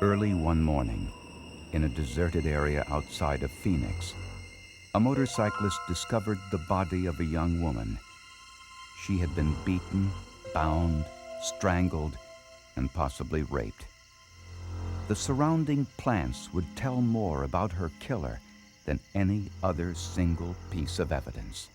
Early one morning, in a deserted area outside of Phoenix, a motorcyclist discovered the body of a young woman. She had been beaten, bound, strangled, and possibly raped. The surrounding plants would tell more about her killer than any other single piece of evidence.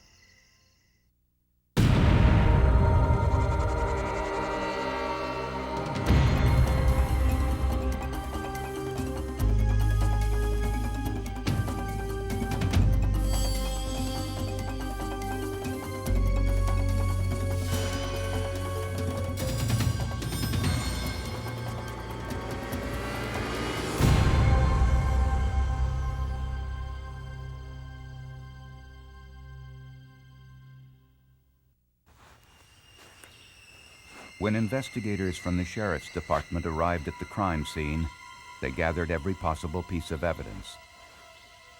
When investigators from the sheriff's department arrived at the crime scene, they gathered every possible piece of evidence.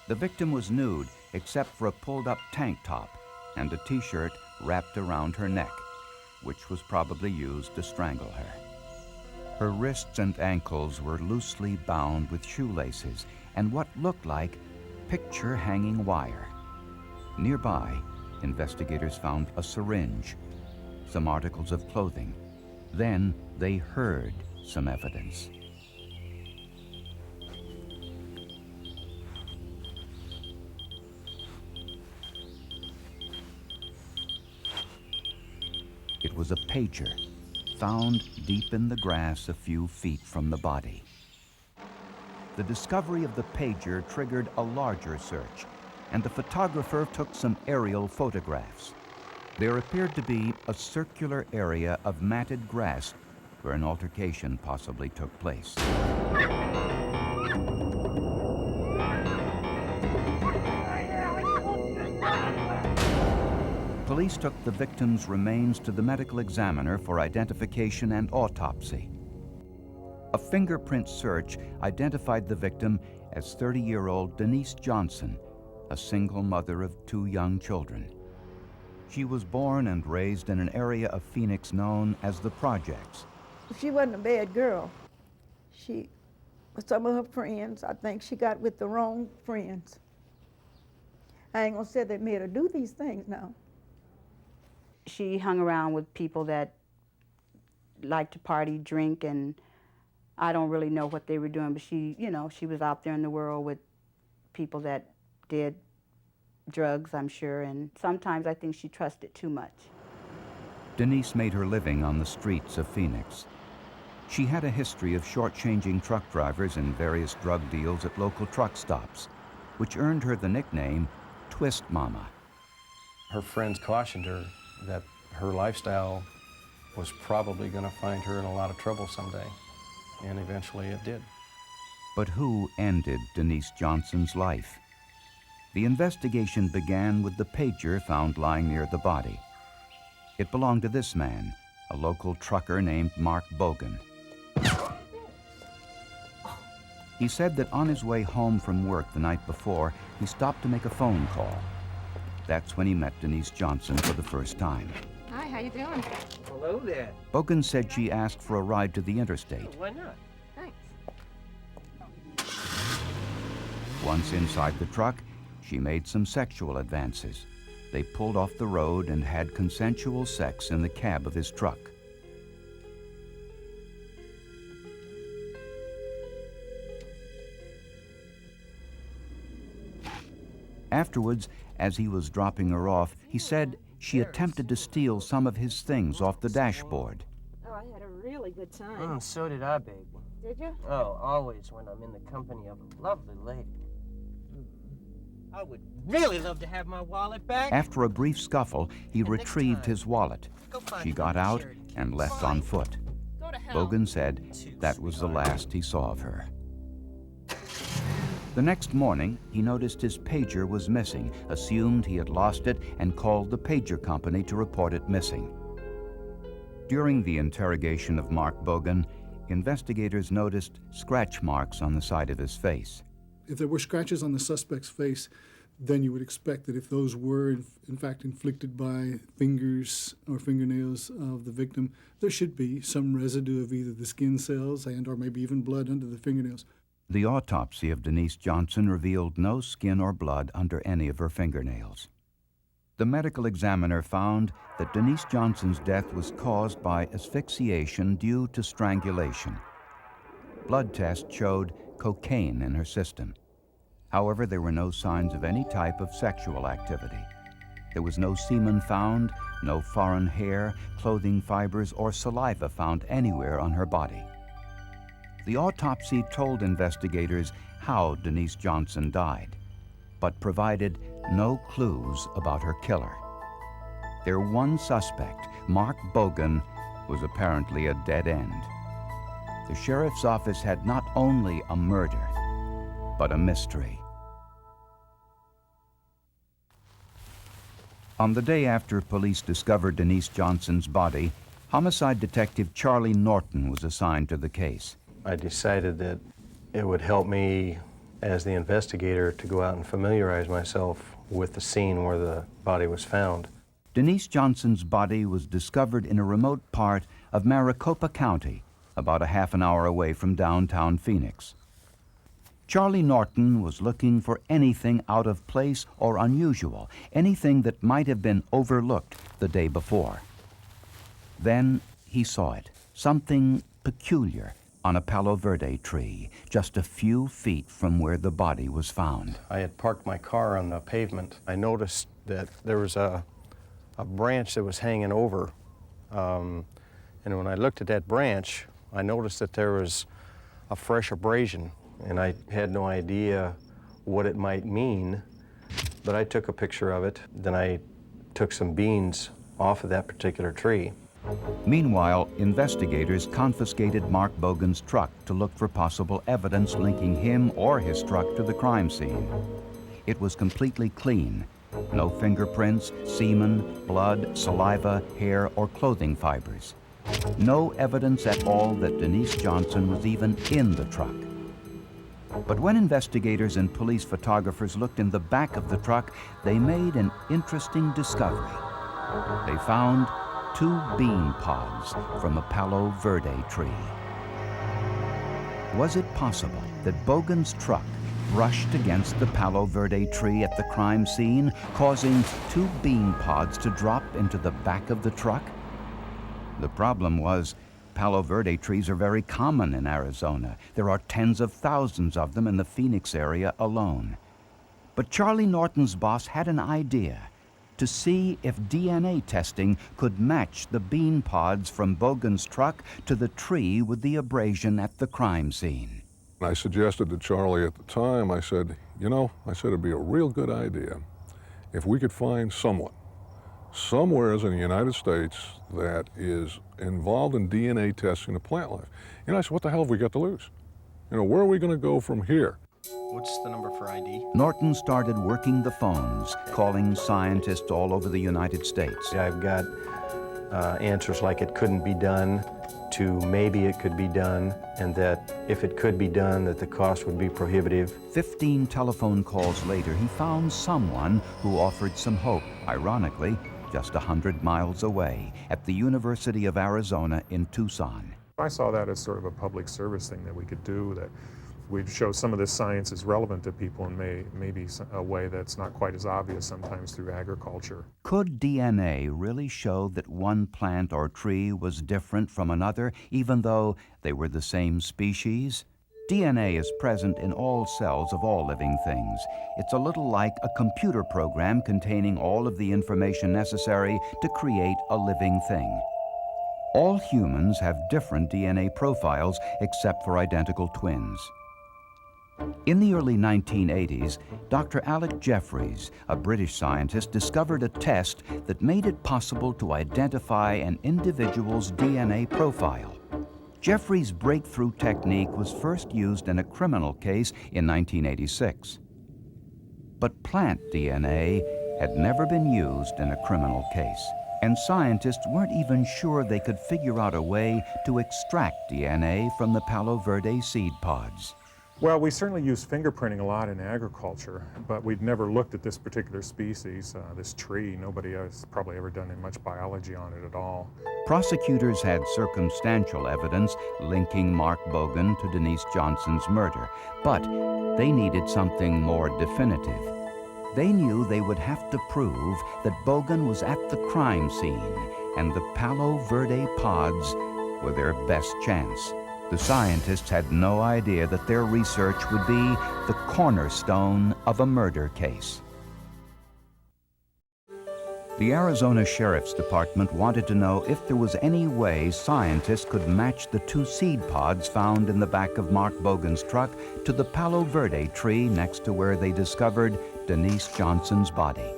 The victim was nude except for a pulled-up tank top and a t-shirt wrapped around her neck, which was probably used to strangle her. Her wrists and ankles were loosely bound with shoelaces and what looked like picture-hanging wire. Nearby, investigators found a syringe, some articles of clothing. Then they heard some evidence. It was a pager, found deep in the grass a few feet from the body. The discovery of the pager triggered a larger search, and the photographer took some aerial photographs. There appeared to be a circular area of matted grass where an altercation possibly took place. Police took the victim's remains to the medical examiner for identification and autopsy. A fingerprint search identified the victim as 30-year-old Denise Johnson, a single mother of 2 young children. She was born and raised in an area of Phoenix known as the Projects. She wasn't a bad girl. Some of her friends, I think she got with the wrong friends. I ain't gonna say they made her do these things now. She hung around with people that liked to party, drink, and I don't really know what they were doing, but she was out there in the world with people that did drugs, I'm sure, and sometimes I think she trusted too much. Denise made her living on the streets of Phoenix. She had a history of shortchanging truck drivers in various drug deals at local truck stops, which earned her the nickname Twist Mama. Her friends cautioned her that her lifestyle was probably going to find her in a lot of trouble someday, and eventually it did. But who ended Denise Johnson's life? The investigation began with the pager found lying near the body. It belonged to this man, a local trucker named Mark Bogan. He said that on his way home from work the night before, he stopped to make a phone call. That's when he met Denise Johnson for the first time. Hi, how you doing? Hello there. Bogan said she asked for a ride to the interstate. Why not? Thanks. Once inside the truck, she made some sexual advances. They pulled off the road and had consensual sex in the cab of his truck. Afterwards, as he was dropping her off, he said she attempted to steal some of his things off the dashboard. Oh, I had a really good time. So did I, babe. Did you? Oh, always when I'm in the company of a lovely lady. I would really love to have my wallet back. After a brief scuffle, he retrieved his wallet. She got out and left on foot. Bogan said that was the last he saw of her. The next morning, he noticed his pager was missing, assumed he had lost it, and called the pager company to report it missing. During the interrogation of Mark Bogan, investigators noticed scratch marks on the side of his face. If there were scratches on the suspect's face, then you would expect that if those were in fact inflicted by fingers or fingernails of the victim, there should be some residue of either the skin cells and or maybe even blood under the fingernails. The autopsy of Denise Johnson revealed no skin or blood under any of her fingernails. The medical examiner found that Denise Johnson's death was caused by asphyxiation due to strangulation. Blood tests showed cocaine in her system. However, there were no signs of any type of sexual activity. There was no semen found, no foreign hair, clothing fibers, or saliva found anywhere on her body. The autopsy told investigators how Denise Johnson died, but provided no clues about her killer. Their one suspect, Mark Bogan, was apparently a dead end. The sheriff's office had not only a murder, but a mystery. On the day after police discovered Denise Johnson's body, homicide detective Charlie Norton was assigned to the case. I decided that it would help me as the investigator to go out and familiarize myself with the scene where the body was found. Denise Johnson's body was discovered in a remote part of Maricopa County, about a half an hour away from downtown Phoenix. Charlie Norton was looking for anything out of place or unusual, anything that might have been overlooked the day before. Then he saw it, something peculiar on a Palo Verde tree, just a few feet from where the body was found. I had parked my car on the pavement. I noticed that there was a branch that was hanging over, and when I looked at that branch, I noticed that there was a fresh abrasion, and I had no idea what it might mean, but I took a picture of it. Then I took some beans off of that particular tree. Meanwhile, investigators confiscated Mark Bogan's truck to look for possible evidence linking him or his truck to the crime scene. It was completely clean. No fingerprints, semen, blood, saliva, hair, or clothing fibers. No evidence at all that Denise Johnson was even in the truck. But when investigators and police photographers looked in the back of the truck, they made an interesting discovery. They found 2 bean pods from a Palo Verde tree. Was it possible that Bogan's truck brushed against the Palo Verde tree at the crime scene, causing 2 bean pods to drop into the back of the truck? The problem was, Palo Verde trees are very common in Arizona. There are tens of thousands of them in the Phoenix area alone. But Charlie Norton's boss had an idea: to see if DNA testing could match the bean pods from Bogan's truck to the tree with the abrasion at the crime scene. I suggested to Charlie at the time, I said, it'd be a real good idea if we could find someone, somewhere in the United States that is involved in DNA testing of plant life. I said, what the hell have we got to lose? Where are we going to go from here? What's the number for ID? Norton started working the phones, calling scientists all over the United States. I've got answers like it couldn't be done to maybe it could be done, and that if it could be done, that the cost would be prohibitive. 15 telephone calls later, he found someone who offered some hope, ironically, just 100 miles away, at the University of Arizona in Tucson. I saw that as sort of a public service thing that we could do, that we'd show some of this science is relevant to people in maybe a way that's not quite as obvious sometimes through agriculture. Could DNA really show that one plant or tree was different from another, even though they were the same species? DNA is present in all cells of all living things. It's a little like a computer program containing all of the information necessary to create a living thing. All humans have different DNA profiles except for identical twins. In the early 1980s, Dr. Alec Jeffreys, a British scientist, discovered a test that made it possible to identify an individual's DNA profile. Jeffreys' breakthrough technique was first used in a criminal case in 1986. But plant DNA had never been used in a criminal case, and scientists weren't even sure they could figure out a way to extract DNA from the Palo Verde seed pods. Well, we certainly use fingerprinting a lot in agriculture, but we'd never looked at this particular species, this tree. Nobody has probably ever done much biology on it at all. Prosecutors had circumstantial evidence linking Mark Bogan to Denise Johnson's murder, but they needed something more definitive. They knew they would have to prove that Bogan was at the crime scene, and the Palo Verde pods were their best chance. The scientists had no idea that their research would be the cornerstone of a murder case. The Arizona Sheriff's Department wanted to know if there was any way scientists could match the 2 seed pods found in the back of Mark Bogan's truck to the Palo Verde tree next to where they discovered Denise Johnson's body.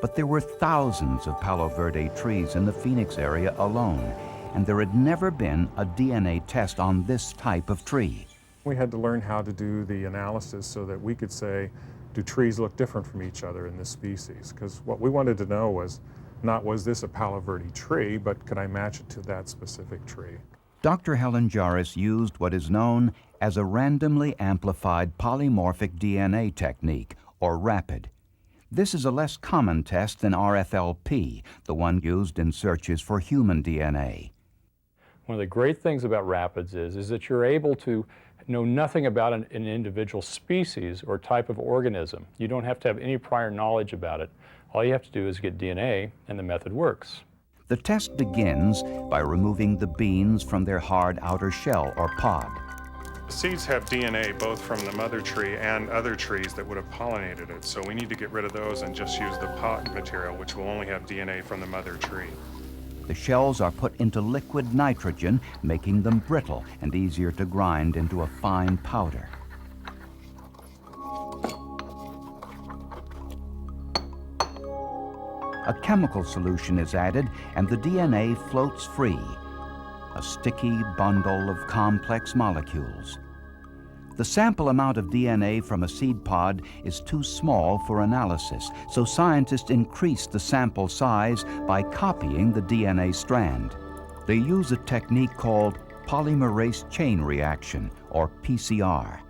But there were thousands of Palo Verde trees in the Phoenix area alone, and there had never been a DNA test on this type of tree. We had to learn how to do the analysis so that we could say, do trees look different from each other in this species? Because what we wanted to know was not was this a Palo Verde tree, but could I match it to that specific tree? Dr. Helen Jarvis used what is known as a randomly amplified polymorphic DNA technique, or RAPID. This is a less common test than RFLP, the one used in searches for human DNA. One of the great things about RAPIDs is that you're able to know nothing about an individual species or type of organism. You don't have to have any prior knowledge about it. All you have to do is get DNA, and the method works. The test begins by removing the beans from their hard outer shell or pod. Seeds have DNA both from the mother tree and other trees that would have pollinated it, so we need to get rid of those and just use the pod material, which will only have DNA from the mother tree. The shells are put into liquid nitrogen, making them brittle and easier to grind into a fine powder. A chemical solution is added and the DNA floats free, a sticky bundle of complex molecules. The sample amount of DNA from a seed pod is too small for analysis, so scientists increase the sample size by copying the DNA strand. They use a technique called polymerase chain reaction, or PCR.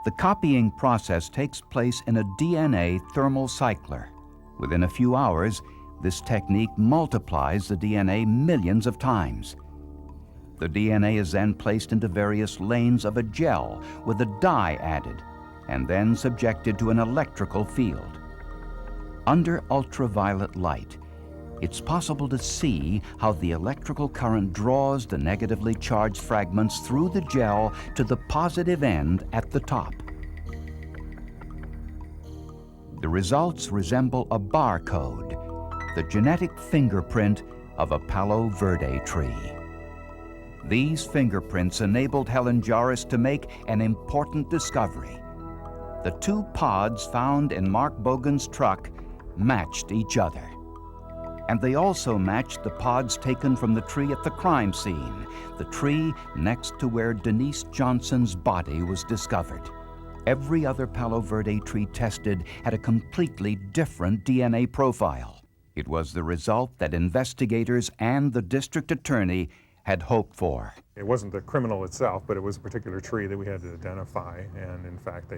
The copying process takes place in a DNA thermal cycler. Within a few hours, this technique multiplies the DNA millions of times. The DNA is then placed into various lanes of a gel with a dye added, and then subjected to an electrical field. Under ultraviolet light, it's possible to see how the electrical current draws the negatively charged fragments through the gel to the positive end at the top. The results resemble a barcode, the genetic fingerprint of a Palo Verde tree. These fingerprints enabled Helen Jarvis to make an important discovery. The 2 pods found in Mark Bogan's truck matched each other. And they also matched the pods taken from the tree at the crime scene, the tree next to where Denise Johnson's body was discovered. Every other Palo Verde tree tested had a completely different DNA profile. It was the result that investigators and the district attorney had hoped for. It wasn't the criminal itself, but it was a particular tree that we had to identify, and in fact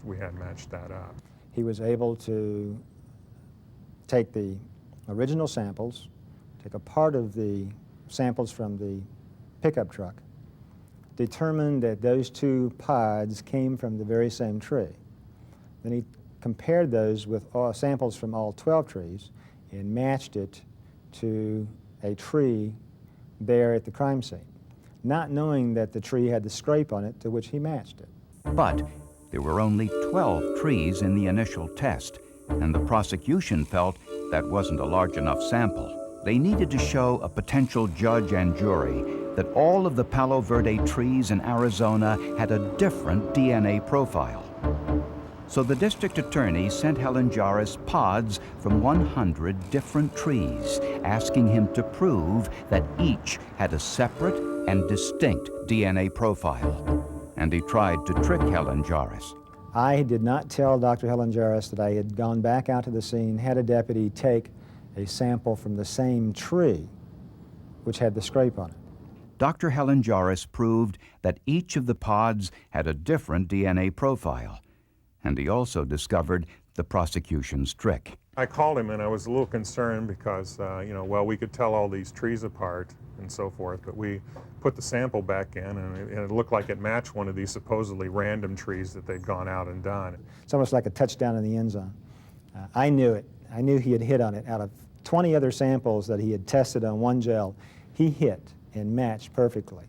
we had matched that up. He was able to take the original samples, take a part of the samples from the pickup truck, determined that those 2 pods came from the very same tree. Then he compared those with samples from all 12 trees and matched it to a tree there at the crime scene, not knowing that the tree had the scrape on it to which he matched it. But there were only 12 trees in the initial test, and the prosecution felt that wasn't a large enough sample. They needed to show a potential judge and jury that all of the Palo Verde trees in Arizona had a different DNA profile. So the district attorney sent Helen Jarvis pods from 100 different trees, asking him to prove that each had a separate and distinct DNA profile. And he tried to trick Helen Jarvis. I did not tell Dr. Helen Jarvis that I had gone back out to the scene, had a deputy take a sample from the same tree, which had the scrape on it. Dr. Helen Jarvis proved that each of the pods had a different DNA profile, and he also discovered the prosecution's trick. I called him and I was a little concerned because, well, we could tell all these trees apart and so forth, but we put the sample back in and it looked like it matched one of these supposedly random trees that they'd gone out and done. It's almost like a touchdown in the end zone. I knew it. I knew he had hit on it. Out of 20 other samples that he had tested on one gel, he hit and matched perfectly.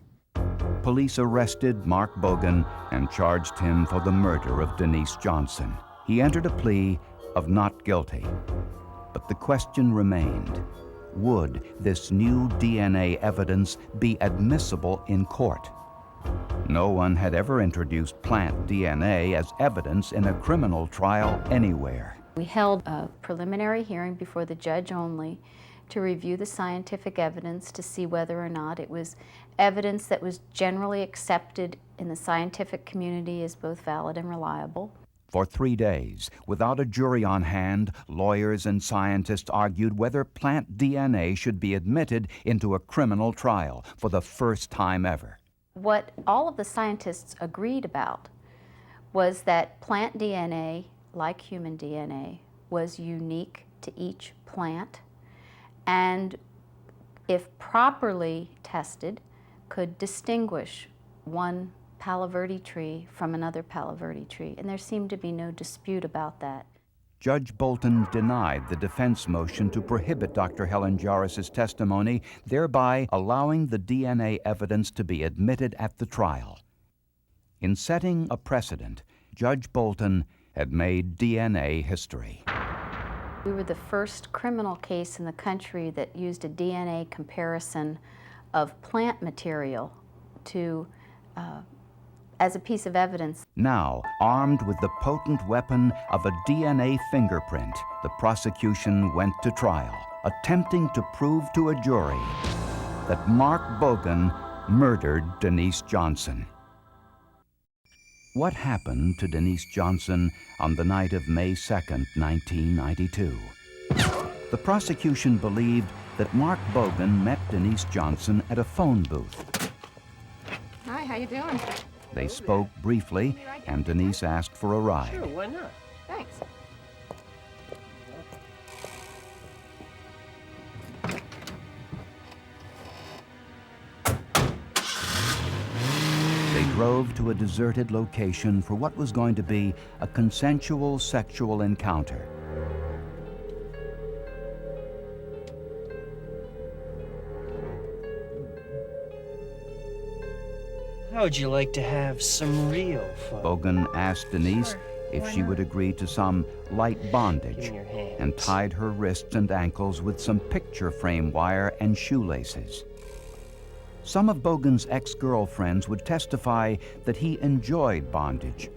Police arrested Mark Bogan and charged him for the murder of Denise Johnson. He entered a plea of not guilty. But the question remained, would this new DNA evidence be admissible in court? No one had ever introduced plant DNA as evidence in a criminal trial anywhere. We held a preliminary hearing before the judge only to review the scientific evidence to see whether or not it was evidence that was generally accepted in the scientific community as both valid and reliable. For 3 days, without a jury on hand, lawyers and scientists argued whether plant DNA should be admitted into a criminal trial for the first time ever. What all of the scientists agreed about was that plant DNA, like human DNA, was unique to each plant, and if properly tested, could distinguish one Palo Verde tree from another Palo Verde tree, and there seemed to be no dispute about that. Judge Bolton denied the defense motion to prohibit Dr. Helen Jarvis's testimony, thereby allowing the DNA evidence to be admitted at the trial. In setting a precedent, Judge Bolton had made DNA history. We were the first criminal case in the country that used a DNA comparison of plant material as a piece of evidence. Now, armed with the potent weapon of a DNA fingerprint, the prosecution went to trial, attempting to prove to a jury that Mark Bogan murdered Denise Johnson. What happened to Denise Johnson on the night of May 2nd, 1992? The prosecution believed that Mark Bogan met Denise Johnson at a phone booth. Hi, how you doing? They spoke briefly, and Denise asked for a ride. Sure, why not? Thanks. They drove to a deserted location for what was going to be a consensual sexual encounter. How would you like to have some real fun? Bogan asked Denise if she would agree to some light Give bondage me your hands. and tied her wrists and ankles with some picture frame wire and shoelaces. Some of Bogan's ex-girlfriends would testify that he enjoyed bondage,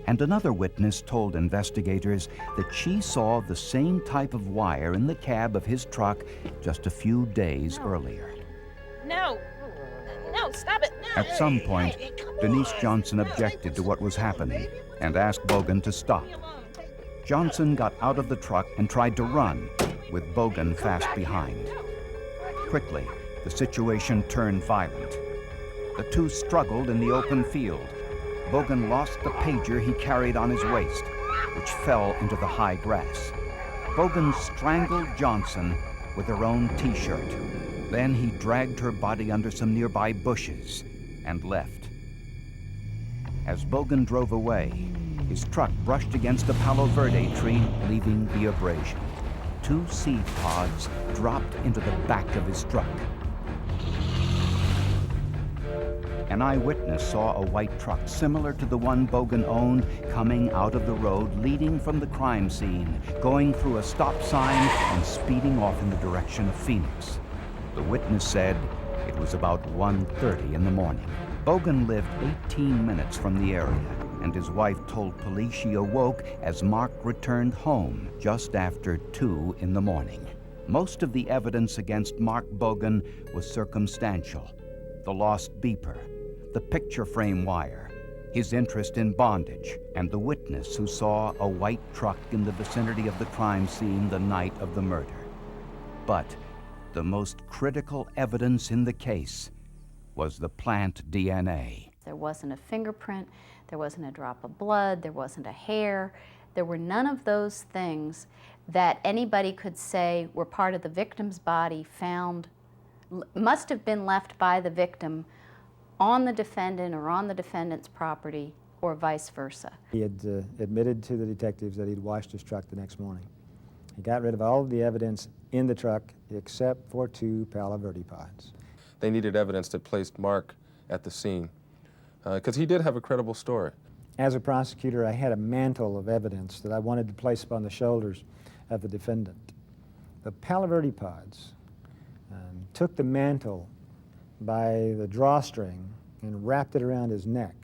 and another witness told investigators that she saw the same type of wire in the cab of his truck just a few days earlier. No, no, stop it. No. At some point, Denise Johnson objected to what was happening and asked Bogan to stop. Johnson got out of the truck and tried to run, with Bogan fast behind. Quickly, the situation turned violent. The two struggled in the open field. Bogan lost the pager he carried on his waist, which fell into the high grass. Bogan strangled Johnson with her own T-shirt. Then he dragged her body under some nearby bushes and left. As Bogan drove away, his truck brushed against a Palo Verde tree, leaving the abrasion. 2 seed pods dropped into the back of his truck. An eyewitness saw a white truck similar to the one Bogan owned coming out of the road leading from the crime scene, going through a stop sign and speeding off in the direction of Phoenix. The witness said it was about 1:30 in the morning. Bogan lived 18 minutes from the area, and his wife told police she awoke as Mark returned home just after 2 in the morning. Most of the evidence against Mark Bogan was circumstantial. The lost beeper, the picture frame wire, his interest in bondage, and the witness who saw a white truck in the vicinity of the crime scene the night of the murder. But the most critical evidence in the case was the plant DNA. There wasn't a fingerprint, there wasn't a drop of blood, there wasn't a hair. There were none of those things that anybody could say were part of the victim's body found, must have been left by the victim on the defendant or on the defendant's property, or vice versa. He had admitted to the detectives that he'd washed his truck the next morning. He got rid of all of the evidence in the truck except for 2 Palo Verde pods. They needed evidence that placed Mark at the scene, because he did have a credible story. As a prosecutor, I had a mantle of evidence that I wanted to place upon the shoulders of the defendant. The Palo Verde pods took the mantle by the drawstring and wrapped it around his neck.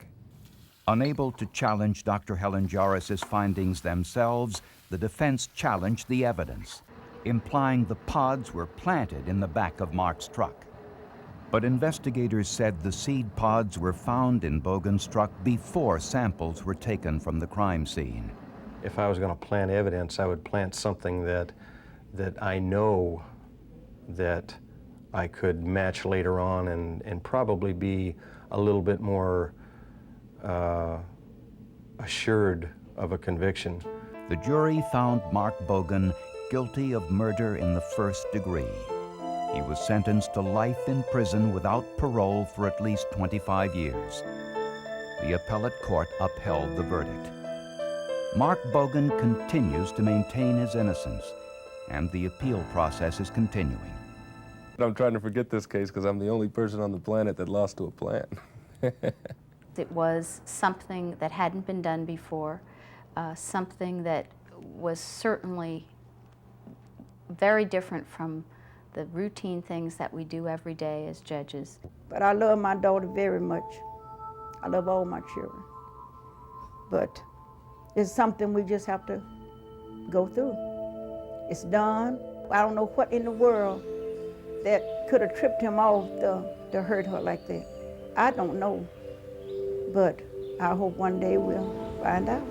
Unable to challenge Dr. Helen Jarris's findings themselves, the defense challenged the evidence, implying the pods were planted in the back of Mark's truck. But investigators said the seed pods were found in Bogan's truck before samples were taken from the crime scene. If I was going to plant evidence, I would plant something that I know that I could match later on and probably be a little bit more assured of a conviction. The jury found Mark Bogan guilty of murder in the first degree. He was sentenced to life in prison without parole for at least 25 years. The appellate court upheld the verdict. Mark Bogan continues to maintain his innocence, and the appeal process is continuing. I'm trying to forget this case because I'm the only person on the planet that lost to a plant. It was something that hadn't been done before, something that was certainly very different from the routine things that we do every day as judges. But I love my daughter very much. I love all my children. But it's something we just have to go through. It's done. I don't know what in the world that could have tripped him off to hurt her like that. I don't know. But I hope one day we'll find out.